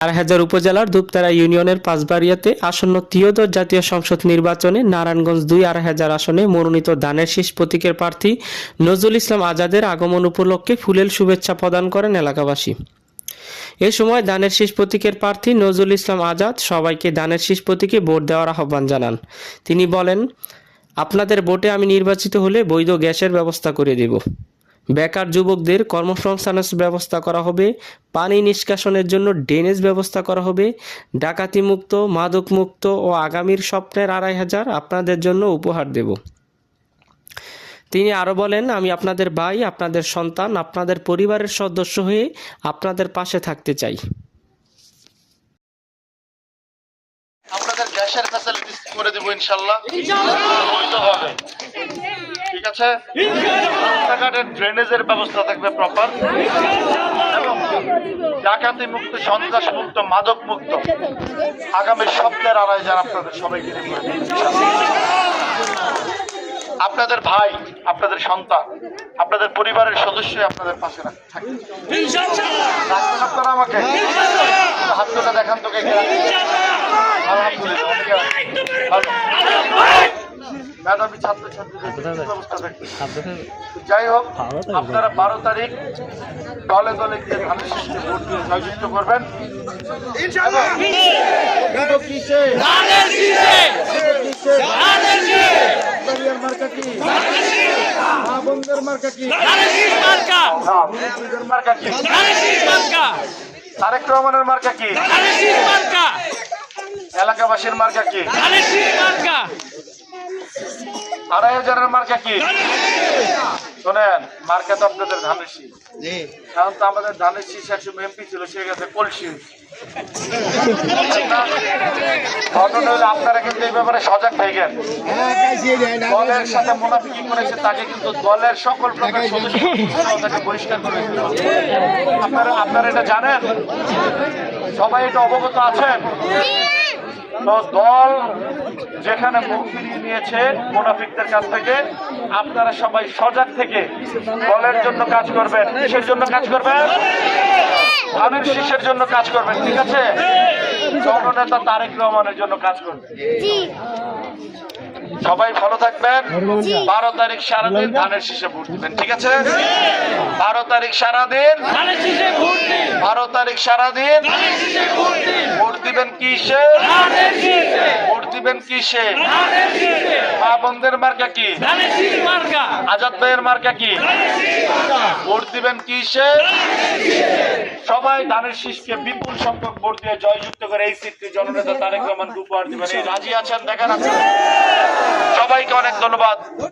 আড়াইহাজার উপজেলার দুপতারা ইউনিয়নের পাঁচবাড়িয়াতে আসন্ন ত্রিয়োদশ জাতীয় সংসদ নির্বাচনে নারায়ণগঞ্জ ২ আড়াইহাজার আসনে মনোনীত ধানের শীষ প্রতীকের প্রার্থী নজরুল ইসলাম আজাদের আগমন উপলক্ষে ফুলেল শুভেচ্ছা প্রদান করেন এলাকাবাসী। এ সময় ধানের শীষ প্রতীকের প্রার্থী নজরুল ইসলাম আজাদ সবাইকে ধানের শীষ প্রতীকে ভোট দেওয়ার আহ্বান জানান। তিনি বলেন, আপনাদের ভোটে আমি নির্বাচিত হলে বৈধ গ্যাসের ব্যবস্থা করে দেব। বেকার যুবকদের কর্মসংস্থানের ব্যবস্থা করা হবে, পানি নিষ্কাশনের জন্য ড্রেনেজ ব্যবস্থা করা হবে, ডাকাতি মুক্ত, মাদক মুক্ত ও আগামীর স্বপ্নের ২৫০০ আপনাদের জন্য উপহার দেব। তিনি আরও বলেন, আমি আপনাদের ভাই, আপনাদের সন্তান, আপনাদের পরিবারের সদস্য হয়ে আপনাদের পাশে থাকতে চাই। আপনাদের গ্যাসের ফ্যাসিলিটিস করে দেব ইনশাআল্লাহ। হবে ঠিক আছে। রাস্তাঘাটের ড্রেনেজের ব্যবস্থা থাকবে প্রপার, এবং ডাকাতি মুক্ত, সন্ত্রাস মুক্ত, মাদক মুক্ত আগামী সপ্তাহের ২৫০০ আপনাদের সবাইকে দেব। আপনাদের ভাই, আপনাদের সন্তান, আপনাদের পরিবারের সদস্য আপনাদের পাশে থাকবে। আপনারা আমাকে হাত তোটা দেখান তো কে। মেধাবী ছাত্রছাত্রীদের ব্যবস্থা থাকবে। যাই হোক, আপনারা ১২ তারিখ দলে দলে গিয়ে ধানের শীষকে ভোট দিয়ে জয়যুক্ত করবেন। তারেক রহমানের মার্কা কি? এলাকাবাসীর মার্কা কি? ২৫০০ মার্কা কি? শোনেন, মার্কা তো আপনাদের ধানের শীষ। কারণ তো আমাদের ধানের শীষ একসময় এমপি ছিল, সে গেছে কলসি। ঘটনা হলে আপনারা কিন্তু এই ব্যাপারে সজাগ থাকেন। দলের সাথে মুনাফিকি করেছে, তাকে কিন্তু দলের সকল প্রকার সদস্য তাকে বহিষ্কার করেছিল। আপনারা এটা জানেন, সবাই এটা অবগত আছেন। তো দল যেখানে মুখ ফিরিয়ে নিয়েছে মুনাফিকদের কাছ থেকে, আপনারা সবাই সজাগ থেকে দলের জন্য কাজ করবেন। কিসের জন্য কাজ করবেন? ধানের শীষের জন্য কাজ করবেন, ঠিক আছে? জননেতা তারেক রহমানের জন্য কাজ করবেন। সবাই ভালো থাকবেন। ১২ তারিখ সারাদিন ধানের শীষে ভোট দিবেন, ঠিক আছে? ১২ তারিখ সারাদিন ১২ তারিখ সারাদিন ভোট দিবেন কিসে? ভোট দিবেন কিসে? মা বোনদের মার্কা কি? আজাদ ভাইয়ের মার্কা কি? ভোট দিবেন কিসে? সবাই ধানের শীষকে বিপুল সংখ্যক ভোট দিয়ে জয়যুক্ত করে এই সিটটি জননেতা তারেক রহমানকে উপহার দিবেন। এই রাজি আছেন? দেখেন, সবাইকে অনেক ধন্যবাদ।